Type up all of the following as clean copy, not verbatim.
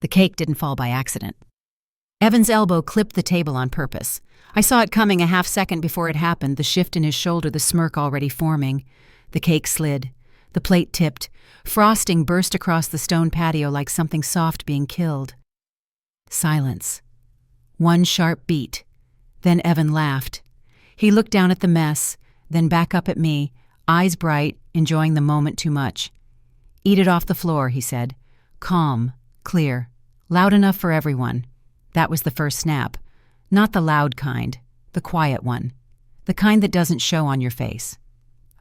The cake didn't fall by accident. Evan's elbow clipped the table on purpose. I saw it coming a half second before it happened, the shift in his shoulder, the smirk already forming. The cake slid. The plate tipped. Frosting burst across the stone patio like something soft being killed. Silence. One sharp beat. Then Evan laughed. He looked down at the mess, then back up at me, eyes bright, enjoying the moment too much. "Eat it off the floor," he said. Calm, clear, loud enough for everyone. That was the first snap. Not the loud kind, the quiet one. The kind that doesn't show on your face.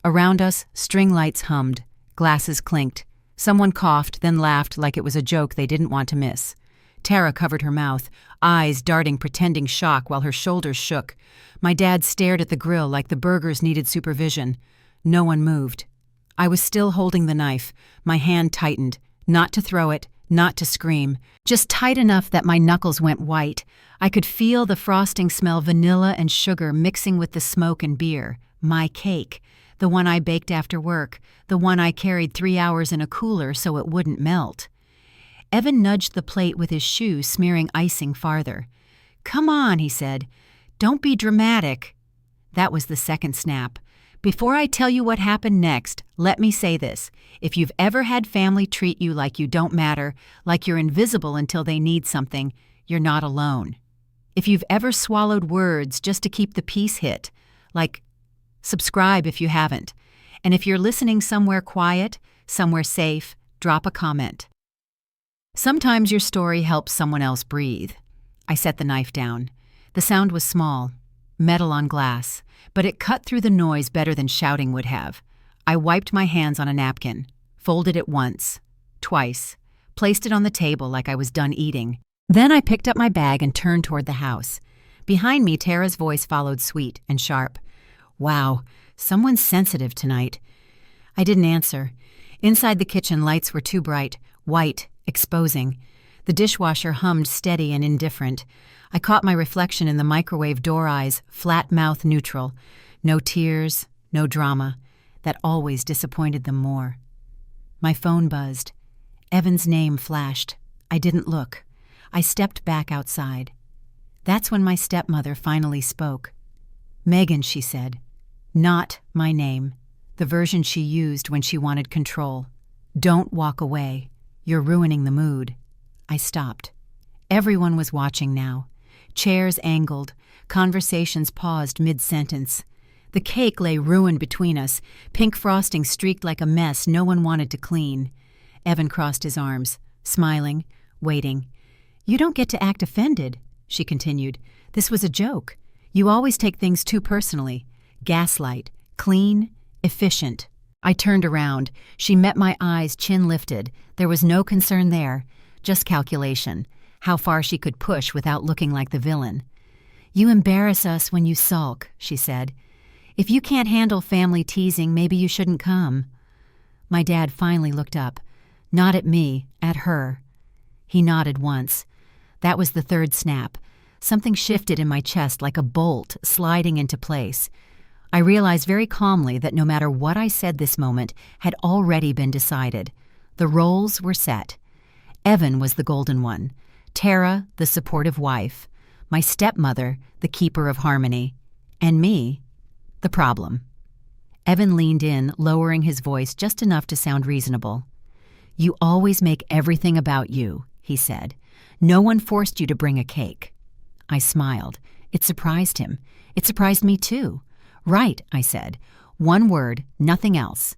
Around us, string lights hummed, glasses clinked. Someone coughed, then laughed like it was a joke they didn't want to miss. Tara covered her mouth, eyes darting pretending shock while her shoulders shook. My dad stared at the grill like the burgers needed supervision. No one moved. I was still holding the knife, my hand tightened, not to throw it, not to scream, just tight enough that my knuckles went white. I could feel the frosting smell vanilla and sugar mixing with the smoke and beer. My cake, the one I baked after work, the one I carried 3 hours in a cooler so it wouldn't melt. Evan nudged the plate with his shoe, smearing icing farther. "Come on," he said. "Don't be dramatic." That was the second snap. Before I tell you what happened next, let me say this. If you've ever had family treat you like you don't matter, like you're invisible until they need something, you're not alone. If you've ever swallowed words just to keep the peace hit, like subscribe if you haven't. And if you're listening somewhere quiet, somewhere safe, drop a comment. Sometimes your story helps someone else breathe. I set the knife down. The sound was small, metal on glass, but it cut through the noise better than shouting would have. I wiped my hands on a napkin, folded it once, twice, placed it on the table like I was done eating. Then I picked up my bag and turned toward the house. Behind me, Tara's voice followed sweet and sharp. "Wow, someone's sensitive tonight." I didn't answer. Inside the kitchen, lights were too bright, white, exposing. The dishwasher hummed steady and indifferent. I caught my reflection in the microwave door eyes, flat mouth neutral. No tears, no drama. That always disappointed them more. My phone buzzed. Evan's name flashed. I didn't look. I stepped back outside. That's when my stepmother finally spoke. "Megan," she said. Not my name. The version she used when she wanted control. "Don't walk away. You're ruining the mood." I stopped. Everyone was watching now. Chairs angled, conversations paused mid-sentence. The cake lay ruined between us, pink frosting streaked like a mess no one wanted to clean. Evan crossed his arms, smiling, waiting. "You don't get to act offended," she continued. "This was a joke. You always take things too personally. Gaslight, clean, efficient." I turned around. She met my eyes, chin lifted. There was no concern there, just calculation, how far she could push without looking like the villain. "You embarrass us when you sulk," she said. "If you can't handle family teasing, maybe you shouldn't come." My dad finally looked up, not at me, at her. He nodded once. That was the third snap. Something shifted in my chest like a bolt sliding into place. I realized very calmly that no matter what I said this moment had already been decided. The roles were set. Evan was the golden one, Tara the supportive wife, my stepmother the keeper of harmony, and me the problem. Evan leaned in, lowering his voice just enough to sound reasonable. "You always make everything about you," he said. "No one forced you to bring a cake." I smiled. It surprised him. It surprised me too. "Right," I said. One word, nothing else.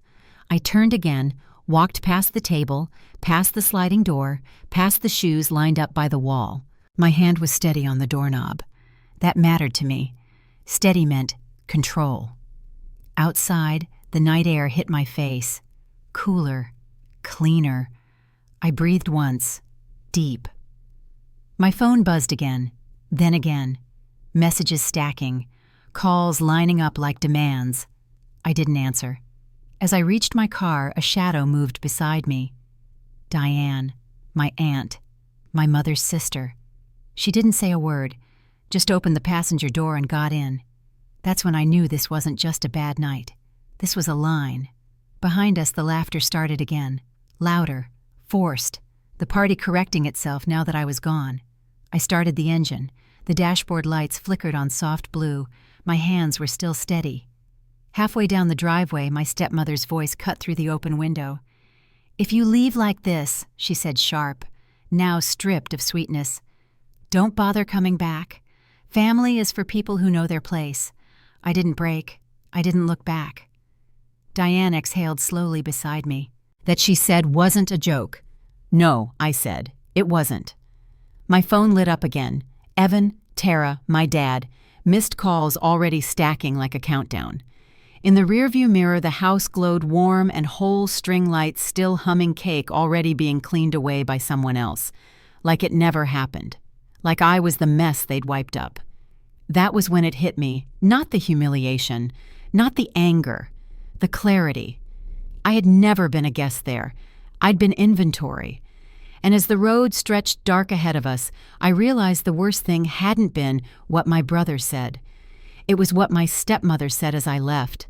I turned again, walked past the table, past the sliding door, past the shoes lined up by the wall. My hand was steady on the doorknob. That mattered to me. Steady meant control. Outside, the night air hit my face. Cooler, cleaner. I breathed once, deep. My phone buzzed again, then again. Messages stacking. Calls lining up like demands. I didn't answer. As I reached my car, a shadow moved beside me. Diane, my aunt, my mother's sister. She didn't say a word, just opened the passenger door and got in. That's when I knew this wasn't just a bad night. This was a line. Behind us, the laughter started again. Louder, forced, the party correcting itself now that I was gone. I started the engine. The dashboard lights flickered on soft blue. My hands were still steady. Halfway down the driveway, my stepmother's voice cut through the open window. "If you leave like this," she said sharp, now stripped of sweetness, "don't bother coming back. Family is for people who know their place." I didn't break. I didn't look back. Diane exhaled slowly beside me. That she said wasn't a joke. "No," I said. "It wasn't." My phone lit up again. Evan, Tara, my dad. Missed calls already stacking like a countdown. In the rearview mirror, the house glowed warm and whole string lights still humming, cake already being cleaned away by someone else. Like it never happened. Like I was the mess they'd wiped up. That was when it hit me. Not the humiliation. Not the anger. The clarity. I had never been a guest there. I'd been inventory. And as the road stretched dark ahead of us, I realized the worst thing hadn't been what my brother said. It was what my stepmother said as I left.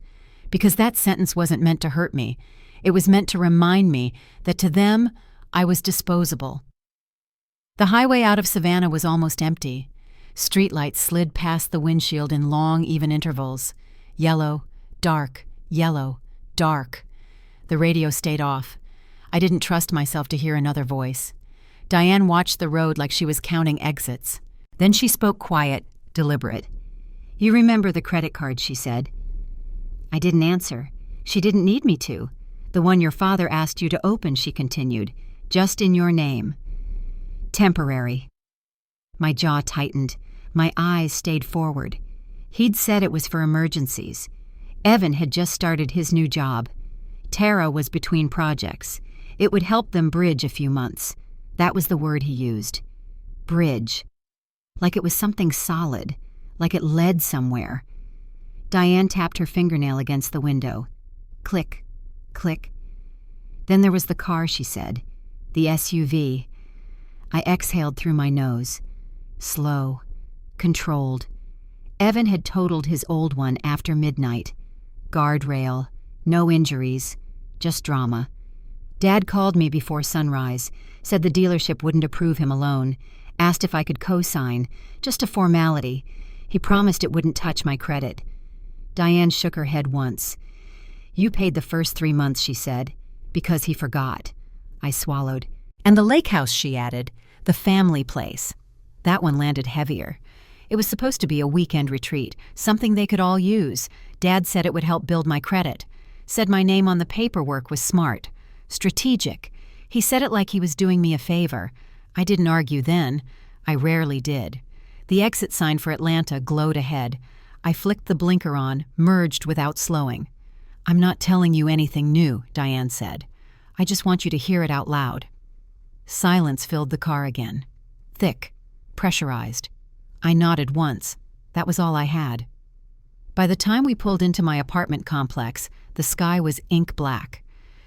Because that sentence wasn't meant to hurt me. It was meant to remind me that to them, I was disposable. The highway out of Savannah was almost empty. Streetlights slid past the windshield in long, even intervals. Yellow, dark, yellow, dark. The radio stayed off. I didn't trust myself to hear another voice. Diane watched the road like she was counting exits. Then she spoke quiet, deliberate. "You remember the credit card," she said. I didn't answer. She didn't need me to. "The one your father asked you to open," she continued. "Just in your name." "Temporary." My jaw tightened. My eyes stayed forward. He'd said it was for emergencies. Evan had just started his new job. Tara was between projects. It would help them bridge a few months. That was the word he used. Bridge. Like it was something solid. Like it led somewhere. Diane tapped her fingernail against the window. Click, click. Then there was the car, she said. The SUV. I exhaled through my nose. Slow. Controlled. Evan had totaled his old one after midnight. Guardrail. No injuries. Just drama. Dad called me before sunrise. Said the dealership wouldn't approve him alone. Asked if I could co-sign. Just a formality. He promised it wouldn't touch my credit. Diane shook her head once. "You paid the first 3 months," she said, "because he forgot." I swallowed. "And the lake house," she added. "The family place." That one landed heavier. It was supposed to be a weekend retreat, something they could all use. Dad said it would help build my credit. Said my name on the paperwork was smart. Strategic. He said it like he was doing me a favor. I didn't argue then. I rarely did. The exit sign for Atlanta glowed ahead. I flicked the blinker on, merged without slowing. "I'm not telling you anything new," Diane said. "I just want you to hear it out loud." Silence filled the car again. Thick. Pressurized. I nodded once. That was all I had. By the time we pulled into my apartment complex, the sky was ink black.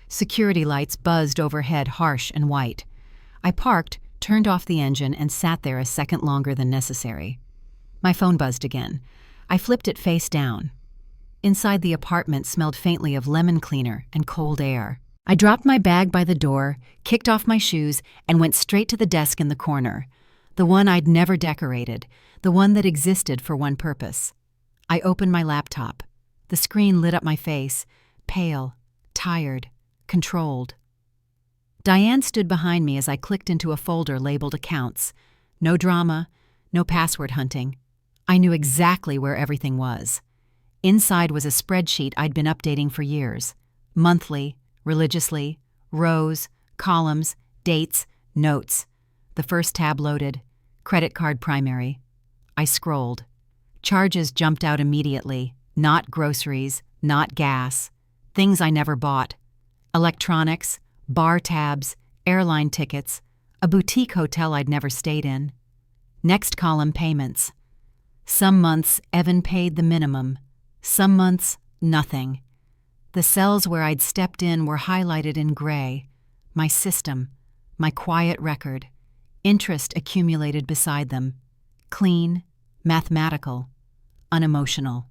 Security lights buzzed overhead, harsh and white. I parked, turned off the engine, and sat there a second longer than necessary. My phone buzzed again. I flipped it face down. Inside the apartment smelled faintly of lemon cleaner and cold air. I dropped my bag by the door, kicked off my shoes, and went straight to the desk in the corner. The one I'd never decorated, the one that existed for one purpose. I opened my laptop. The screen lit up my face, pale, tired, controlled. Diane stood behind me as I clicked into a folder labeled Accounts. No drama, no password hunting. I knew exactly where everything was. Inside was a spreadsheet I'd been updating for years. Monthly, religiously, rows, columns, dates, notes. The first tab loaded. Credit card primary. I scrolled. Charges jumped out immediately. Not groceries, not gas. Things I never bought. Electronics, bar tabs, airline tickets, a boutique hotel I'd never stayed in. Next column, payments. Some months, Evan paid the minimum. Some months, nothing. The cells where I'd stepped in were highlighted in gray. My system, my quiet record. Interest accumulated beside them. Clean, mathematical, unemotional.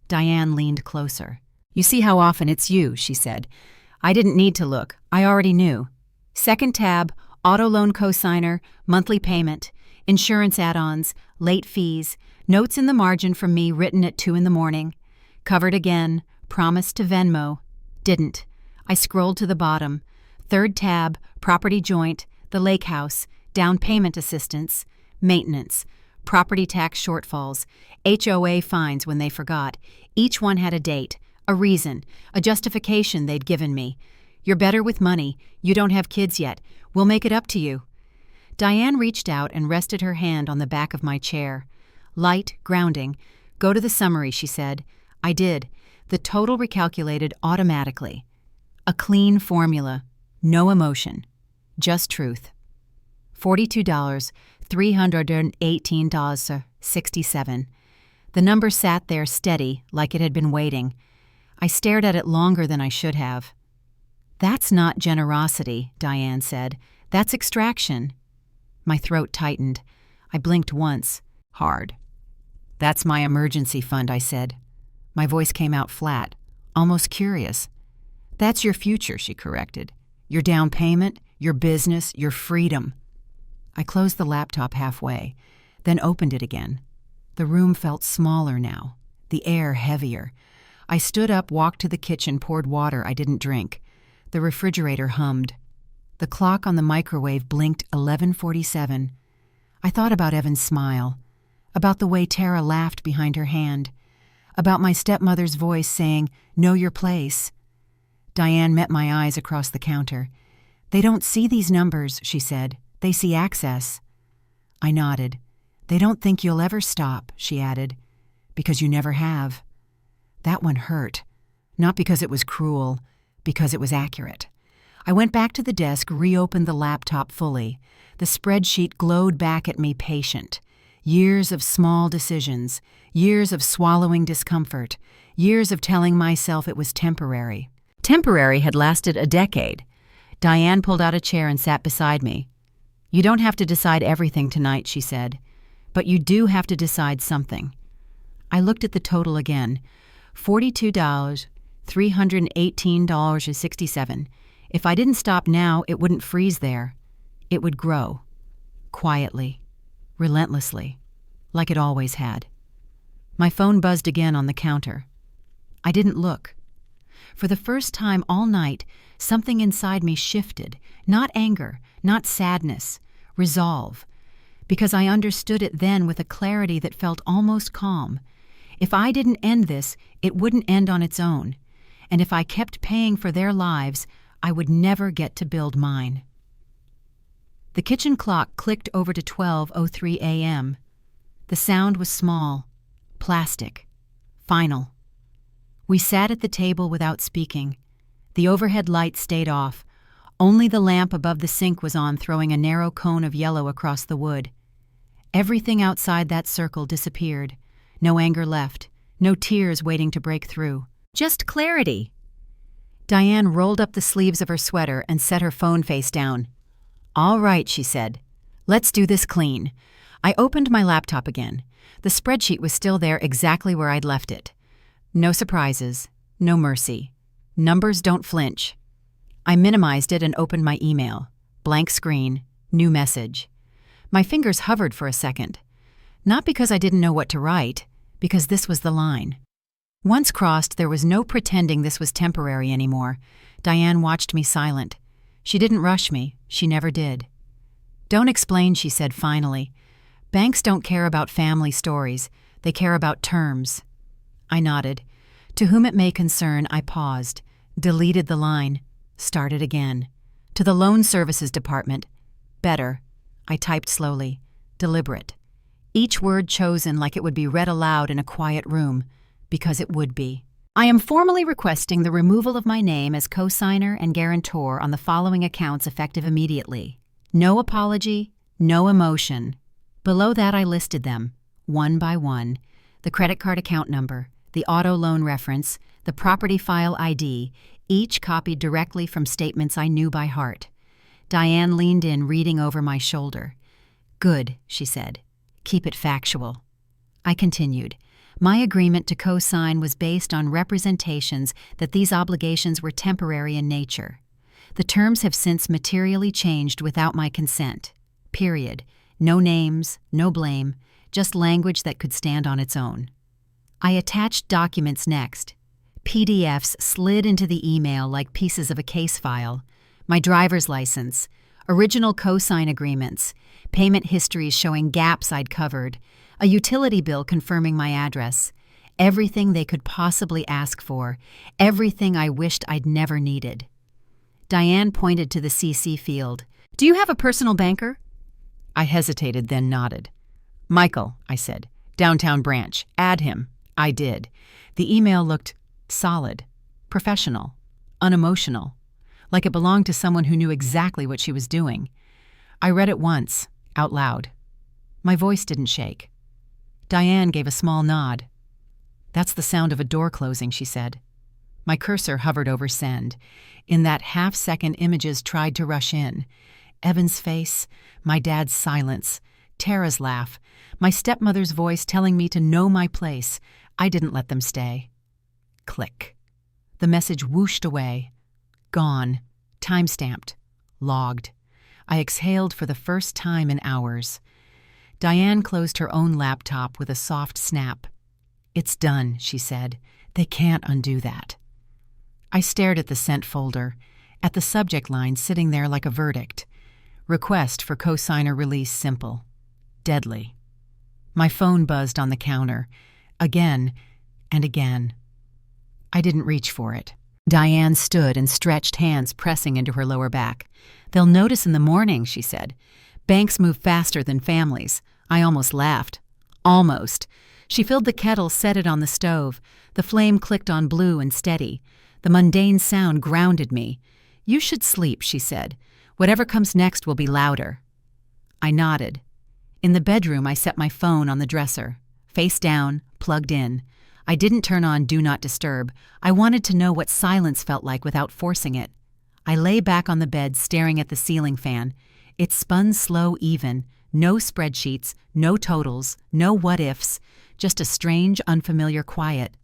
Diane leaned closer. "You see how often it's you," she said. I didn't need to look. I already knew. Second tab, Auto loan cosigner, monthly payment, insurance add-ons, late fees, notes in the margin from me written at 2 in the morning. Covered again, promised to Venmo. Didn't. I scrolled to the bottom. Third tab, property joint, the lake house, down payment assistance, maintenance, property tax shortfalls, HOA fines when they forgot. Each one had a date, a reason, a justification they'd given me. You're better with money. You don't have kids yet. We'll make it up to you. Diane reached out and rested her hand on the back of my chair. Light, grounding. Go to the summary, she said. I did. The total recalculated automatically. A clean formula. No emotion. Just truth. $42, $318.67. The number sat there steady, like it had been waiting. I stared at it longer than I should have. That's not generosity, Diane said. That's extraction. My throat tightened. I blinked once, hard. That's my emergency fund, I said. My voice came out flat, almost curious. That's your future, she corrected. Your down payment, your business, your freedom. I closed the laptop halfway, then opened it again. The room felt smaller now, the air heavier. I stood up, walked to the kitchen, poured water I didn't drink. The refrigerator hummed. The clock on the microwave blinked 11:47. I thought about Evan's smile, about the way Tara laughed behind her hand, about my stepmother's voice saying, "Know your place." Diane met my eyes across the counter. "They don't see these numbers," she said. "They see access." I nodded. "They don't think you'll ever stop," she added, "because you never have." That one hurt, not because it was cruel, because it was accurate. I went back to the desk, reopened the laptop fully. The spreadsheet glowed back at me patient. Years of small decisions, years of swallowing discomfort, years of telling myself it was temporary. Temporary had lasted a decade. Diane pulled out a chair and sat beside me. "You don't have to decide everything tonight," she said, "but you do have to decide something." I looked at the total again. $42, $318.67. If I didn't stop now, it wouldn't freeze there. It would grow. Quietly. Relentlessly. Like it always had. My phone buzzed again on the counter. I didn't look. For the first time all night, something inside me shifted. Not anger, not sadness. Resolve. Because I understood it then with a clarity that felt almost calm. If I didn't end this, it wouldn't end on its own. And if I kept paying for their lives, I would never get to build mine. The kitchen clock clicked over to 12:03 a.m. The sound was small, plastic, final. We sat at the table without speaking. The overhead light stayed off. Only the lamp above the sink was on, throwing a narrow cone of yellow across the wood. Everything outside that circle disappeared. No anger left, no tears waiting to break through. Just clarity. Diane rolled up the sleeves of her sweater and set her phone face down. "All right," she said. "Let's do this clean." I opened my laptop again. The spreadsheet was still there exactly where I'd left it. No surprises, no mercy. Numbers don't flinch. I minimized it and opened my email. Blank screen, new message. My fingers hovered for a second. Not because I didn't know what to write, because this was the line. Once crossed, there was no pretending this was temporary anymore. Diane watched me silent. She didn't rush me. She never did. "Don't explain," she said finally. "Banks don't care about family stories. They care about terms." I nodded. To whom it may concern, I paused, deleted the line, started again. To the loan services department. Better. I typed slowly, deliberate. Each word chosen like it would be read aloud in a quiet room. Because it would be. "I am formally requesting the removal of my name as cosigner and guarantor on the following accounts effective immediately. No apology, no emotion." Below that I listed them, one by one, the credit card account number, the auto loan reference, the property file ID, each copied directly from statements I knew by heart. Diane leaned in, reading over my shoulder. "Good," she said. "Keep it factual." I continued. My agreement to co-sign was based on representations that these obligations were temporary in nature. The terms have since materially changed without my consent. Period. No names, no blame, just language that could stand on its own. I attached documents next. PDFs slid into the email like pieces of a case file. My driver's license, original cosign agreements, payment histories showing gaps I'd covered, a utility bill confirming my address, everything they could possibly ask for, everything I wished I'd never needed. Diane pointed to the CC field. "Do you have a personal banker?" I hesitated, then nodded. "Michael," I said. "Downtown branch. Add him." I did. The email looked solid, professional, unemotional, like it belonged to someone who knew exactly what she was doing. I read it once, out loud. My voice didn't shake. Diane gave a small nod. "That's the sound of a door closing," she said. My cursor hovered over send. In that half-second, images tried to rush in. Evan's face, my dad's silence, Tara's laugh, my stepmother's voice telling me to know my place. I didn't let them stay. Click. The message whooshed away. Gone. Time-stamped. Logged. I exhaled for the first time in hours. Diane closed her own laptop with a soft snap. "It's done," she said. "They can't undo that." I stared at the sent folder, at the subject line sitting there like a verdict. Request for cosigner release simple. Deadly. My phone buzzed on the counter. Again and again. I didn't reach for it. Diane stood and stretched hands pressing into her lower back. "They'll notice in the morning," she said. "Banks move faster than families." I almost laughed. Almost. She filled the kettle, set it on the stove. The flame clicked on blue and steady. The mundane sound grounded me. "You should sleep," she said. "Whatever comes next will be louder." I nodded. In the bedroom, I set my phone on the dresser. Face down, plugged in. I didn't turn on Do Not Disturb. I wanted to know what silence felt like without forcing it. I lay back on the bed staring at the ceiling fan. It spun slow even. No spreadsheets, no totals, no what-ifs. Just a strange, unfamiliar quiet.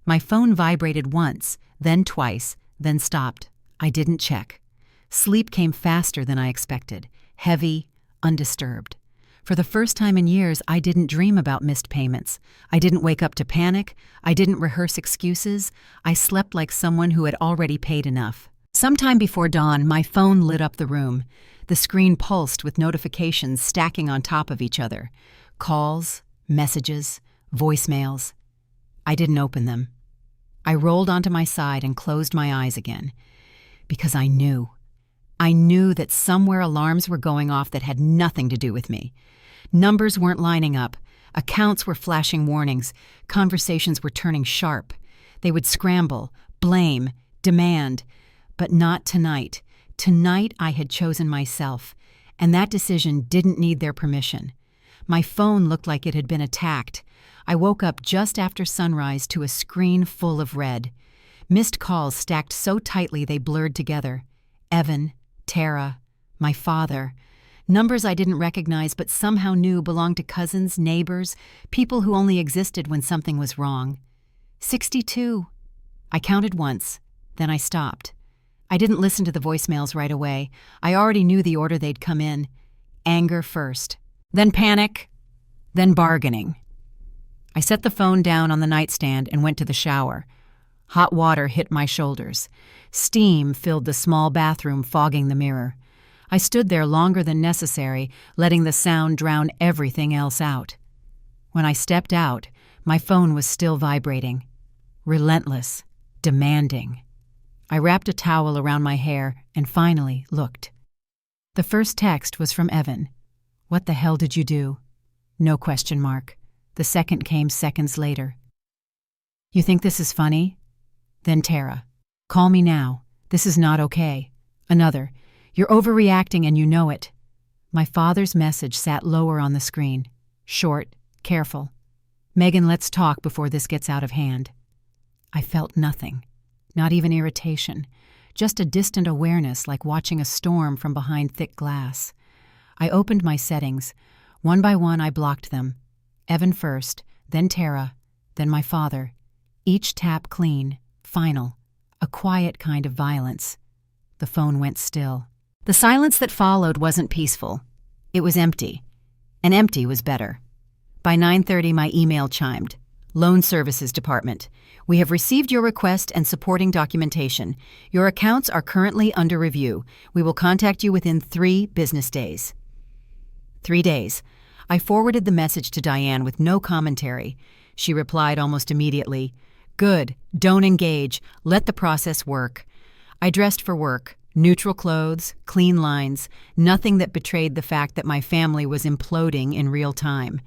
My phone vibrated once, then twice, then stopped. I didn't check. Sleep came faster than I expected. Heavy, undisturbed. For the first time in years, I didn't dream about missed payments. I didn't wake up to panic. I didn't rehearse excuses. I slept like someone who had already paid enough. Sometime before dawn, my phone lit up the room. The screen pulsed with notifications stacking on top of each other. Calls, messages, voicemails. I didn't open them. I rolled onto my side and closed my eyes again. Because I knew. I knew that somewhere alarms were going off that had nothing to do with me. Numbers weren't lining up. Accounts were flashing warnings. Conversations were turning sharp. They would scramble, blame, demand. But not tonight. Tonight I had chosen myself, and that decision didn't need their permission. My phone looked like it had been attacked. I woke up just after sunrise to a screen full of red. Missed calls stacked so tightly they blurred together. Evan, Tara, my father. Numbers I didn't recognize but somehow knew belonged to cousins, neighbors, people who only existed when something was wrong. 62. I counted once, then I stopped. I didn't listen to the voicemails right away. I already knew the order they'd come in. Anger first, then panic, then bargaining. I set the phone down on the nightstand and went to the shower. Hot water hit my shoulders. Steam filled the small bathroom, fogging the mirror. I stood there longer than necessary, letting the sound drown everything else out. When I stepped out, my phone was still vibrating. Relentless, demanding. I wrapped a towel around my hair and finally looked. The first text was from Evan. "What the hell did you do?" No question mark. The second came seconds later. "You think this is funny?" Then Tara. "Call me now. This is not okay." Another. "You're overreacting and you know it." My father's message sat lower on the screen. Short, careful. "Megan, let's talk before this gets out of hand." I felt nothing. Not even irritation. Just a distant awareness like watching a storm from behind thick glass. I opened my settings. One by one I blocked them. Evan first, then Tara, then my father. Each tap clean, final. A quiet kind of violence. The phone went still. The silence that followed wasn't peaceful. It was empty. And empty was better. By 9:30, my email chimed. Loan Services Department. We have received your request and supporting documentation. Your accounts are currently under review. We will contact you within 3 business days. 3 days. I forwarded the message to Diane with no commentary. She replied almost immediately, "Good. Don't engage. Let the process work." I dressed for work. Neutral clothes, clean lines, nothing that betrayed the fact that my family was imploding in real time.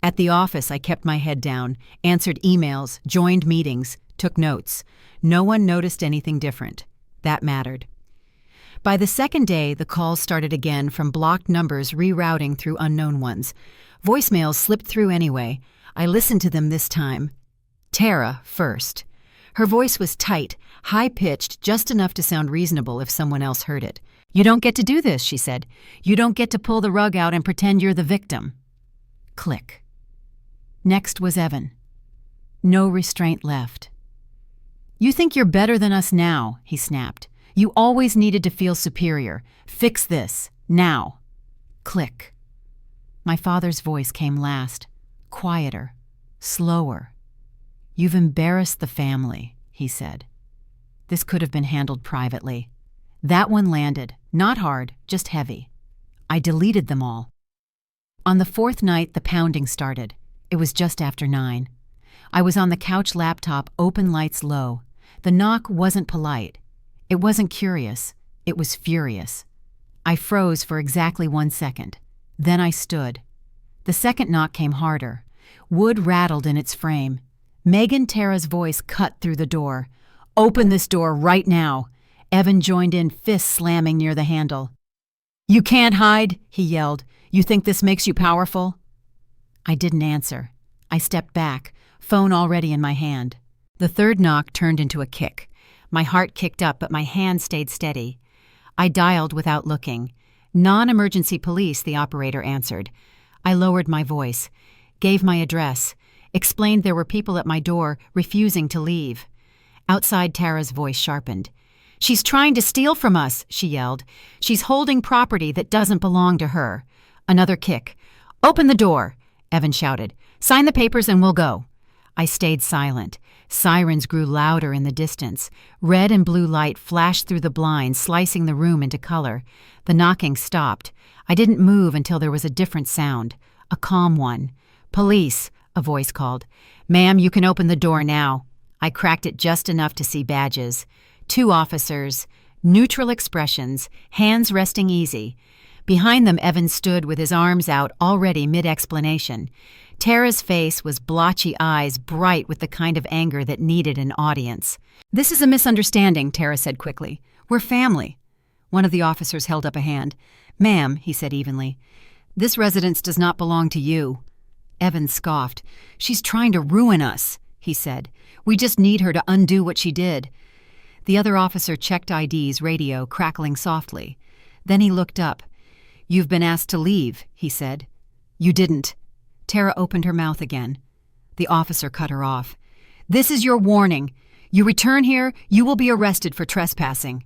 At the office, I kept my head down, answered emails, joined meetings, took notes. No one noticed anything different. That mattered. By the second day, the calls started again from blocked numbers rerouting through unknown ones. Voicemails slipped through anyway. I listened to them this time. Tara first. Her voice was tight, high-pitched, just enough to sound reasonable if someone else heard it. "You don't get to do this," she said. "You don't get to pull the rug out and pretend you're the victim." Click. Next was Evan. No restraint left. "You think you're better than us now," he snapped. "You always needed to feel superior. Fix this. Now." Click. My father's voice came last, quieter, slower. "You've embarrassed the family," he said. This could have been handled privately. That one landed, not hard, just heavy. I deleted them all. On the 4th night, the pounding started. It was just after 9. I was on the couch laptop, open lights low. The knock wasn't polite. It wasn't curious. It was furious. I froze for exactly 1 second. Then I stood. The second knock came harder. Wood rattled in its frame. Megan Tara's voice cut through the door. "Open this door right now." Evan joined in, fists slamming near the handle. "You can't hide," he yelled. "You think this makes you powerful?" I didn't answer. I stepped back, phone already in my hand. The third knock turned into a kick. My heart kicked up, but my hand stayed steady. I dialed without looking. "Non-emergency police," the operator answered. I lowered my voice, gave my address, explained there were people at my door refusing to leave. Outside, Tara's voice sharpened. "She's trying to steal from us," she yelled. "She's holding property that doesn't belong to her." Another kick. "Open the door," Evan shouted. "Sign the papers and we'll go." I stayed silent. Sirens grew louder in the distance. Red and blue light flashed through the blinds, slicing the room into color. The knocking stopped. I didn't move until there was a different sound, a calm one. "Police," a voice called. "Ma'am, you can open the door now." I cracked it just enough to see badges. 2 officers, neutral expressions, hands resting easy. Behind them, Evan stood with his arms out, already mid-explanation. Tara's face was blotchy eyes, bright with the kind of anger that needed an audience. "This is a misunderstanding," Tara said quickly. "We're family." One of the officers held up a hand. "Ma'am," he said evenly, "this residence does not belong to you." Evan scoffed. "She's trying to ruin us," he said. "We just need her to undo what she did." The other officer checked IDs, radio crackling softly. Then he looked up. "You've been asked to leave," he said. "You didn't." Tara opened her mouth again. The officer cut her off. "This is your warning. You return here, you will be arrested for trespassing."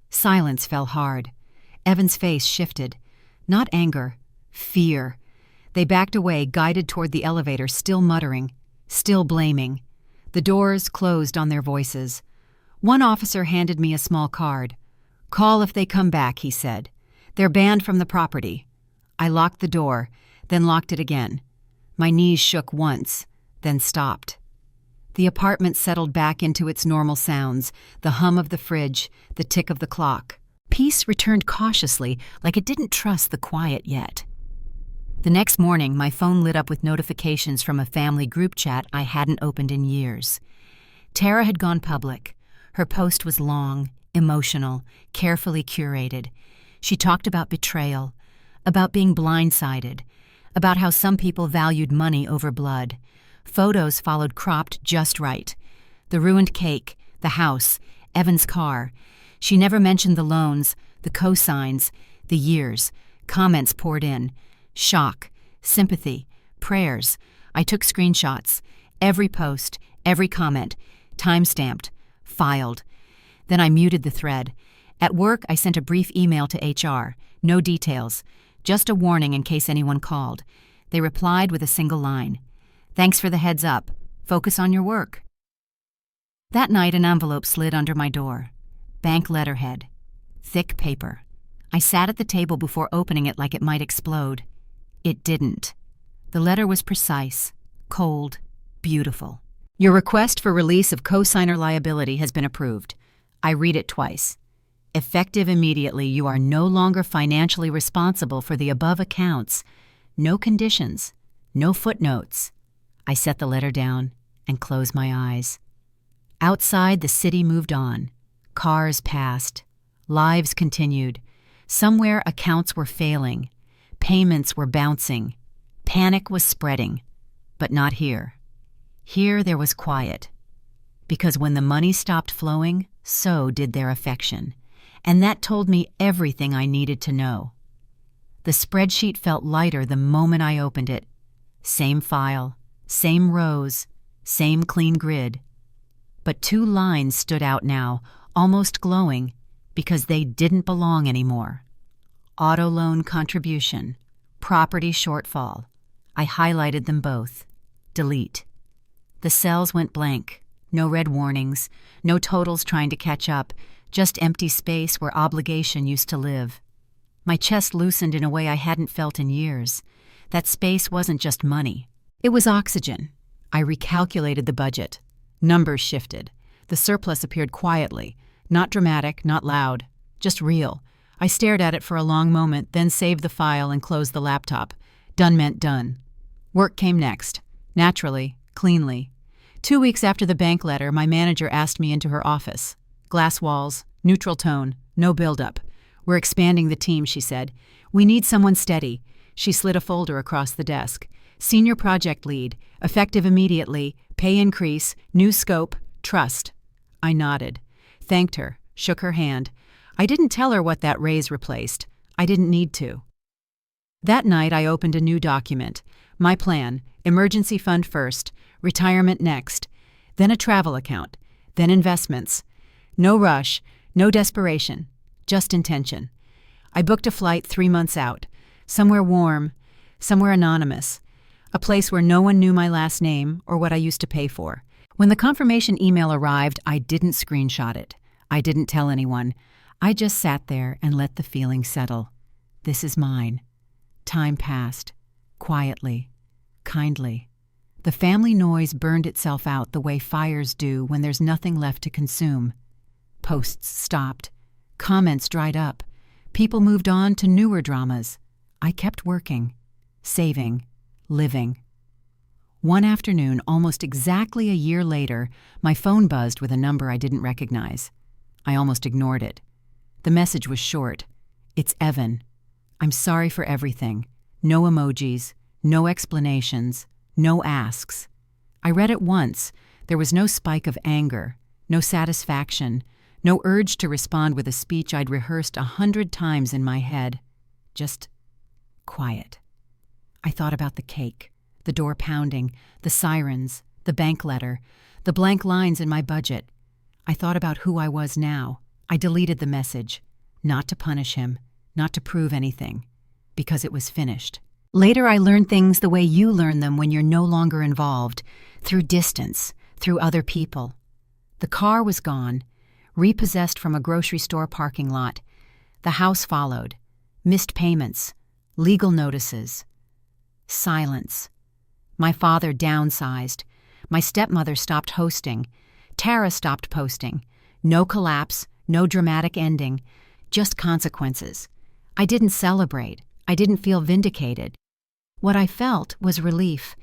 Silence fell hard. Evan's face shifted. Not anger, fear. They backed away, guided toward the elevator, still muttering, still blaming. The doors closed on their voices. One officer handed me a small card. "Call if they come back," he said. "They're banned from the property." I locked the door, then locked it again. My knees shook once, then stopped. The apartment settled back into its normal sounds, the hum of the fridge, the tick of the clock. Peace returned cautiously, like it didn't trust the quiet yet. The next morning, my phone lit up with notifications from a family group chat I hadn't opened in years. Tara had gone public. Her post was long, emotional, carefully curated. She talked about betrayal, about being blindsided, about how some people valued money over blood. Photos followed cropped just right. The ruined cake, the house, Evan's car. She never mentioned the loans, the cosigns, the years. Comments poured in. Shock, sympathy, prayers. I took screenshots. Every post, every comment, time-stamped, filed. Then I muted the thread. At work, I sent a brief email to HR. No details, just a warning in case anyone called. They replied with a single line. "Thanks for the heads up. Focus on your work." That night, an envelope slid under my door. Bank letterhead. Thick paper. I sat at the table before opening it like it might explode. It didn't. The letter was precise, cold, beautiful. "Your request for release of cosigner liability has been approved." I read it twice. "Effective immediately, you are no longer financially responsible for the above accounts. No conditions, no footnotes." I set the letter down and closed my eyes. Outside, the city moved on. Cars passed. Lives continued. Somewhere accounts were failing. Payments were bouncing. Panic was spreading. But not here. Here there was quiet. Because when the money stopped flowing, so did their affection. And that told me everything I needed to know. The spreadsheet felt lighter the moment I opened it. Same file, same rows, same clean grid. But two lines stood out now, almost glowing, because they didn't belong anymore. Auto loan contribution, property shortfall. I highlighted them both. Delete. The cells went blank. No red warnings, no totals trying to catch up, just empty space where obligation used to live. My chest loosened in a way I hadn't felt in years. That space wasn't just money. It was oxygen. I recalculated the budget. Numbers shifted. The surplus appeared quietly. Not dramatic, not loud. Just real. I stared at it for a long moment, then saved the file and closed the laptop. Done meant done. Work came next. Naturally, cleanly. 2 weeks after the bank letter, my manager asked me into her office. Glass walls, neutral tone, no buildup. "We're expanding the team," she said. "We need someone steady." She slid a folder across the desk. "Senior project lead, effective immediately, pay increase, new scope, trust." I nodded, thanked her, shook her hand. I didn't tell her what that raise replaced. I didn't need to. That night I opened a new document. My plan, emergency fund first, retirement next, then a travel account, then investments. No rush, no desperation, just intention. I booked a flight 3 months out, somewhere warm, somewhere anonymous, a place where no one knew my last name or what I used to pay for. When the confirmation email arrived, I didn't screenshot it. I didn't tell anyone. I just sat there and let the feeling settle. This is mine. Time passed, quietly, kindly. The family noise burned itself out the way fires do when there's nothing left to consume. Posts stopped. Comments dried up. People moved on to newer dramas. I kept working, saving, living. One afternoon, almost exactly a year later, my phone buzzed with a number I didn't recognize. I almost ignored it. The message was short. "It's Evan. I'm sorry for everything. No emojis, no explanations, no asks." I read it once. There was no spike of anger, no satisfaction, no urge to respond with a speech I'd rehearsed 100 times in my head. Just quiet. I thought about the cake, the door pounding, the sirens, the bank letter, the blank lines in my budget. I thought about who I was now. I deleted the message, not to punish him, not to prove anything, because it was finished. Later I learned things the way you learn them when you're no longer involved, through distance, through other people. The car was gone, repossessed from a grocery store parking lot. The house followed. Missed payments, legal notices. Silence. My father downsized. My stepmother stopped hosting. Tara stopped posting. No collapse, no dramatic ending, just consequences. I didn't celebrate. I didn't feel vindicated. What I felt was relief,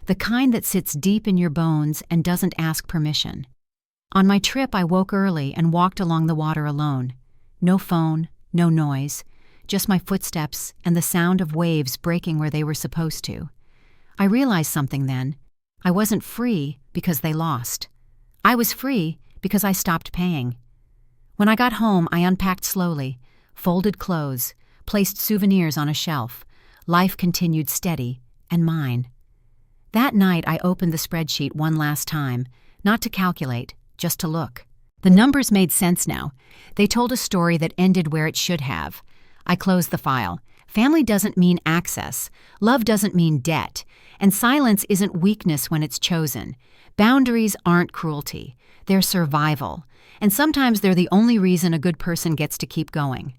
the kind that sits deep in your bones and doesn't ask permission. On my trip, I woke early and walked along the water alone. No phone, no noise, just my footsteps and the sound of waves breaking where they were supposed to. I realized something then. I wasn't free because they lost. I was free because I stopped paying. When I got home, I unpacked slowly, folded clothes, placed souvenirs on a shelf. Life continued steady, and mine. That night, I opened the spreadsheet one last time, not to calculate, just to look. The numbers made sense now. They told a story that ended where it should have. I closed the file. Family doesn't mean access. Love doesn't mean debt. And silence isn't weakness when it's chosen. Boundaries aren't cruelty. They're survival. And sometimes they're the only reason a good person gets to keep going.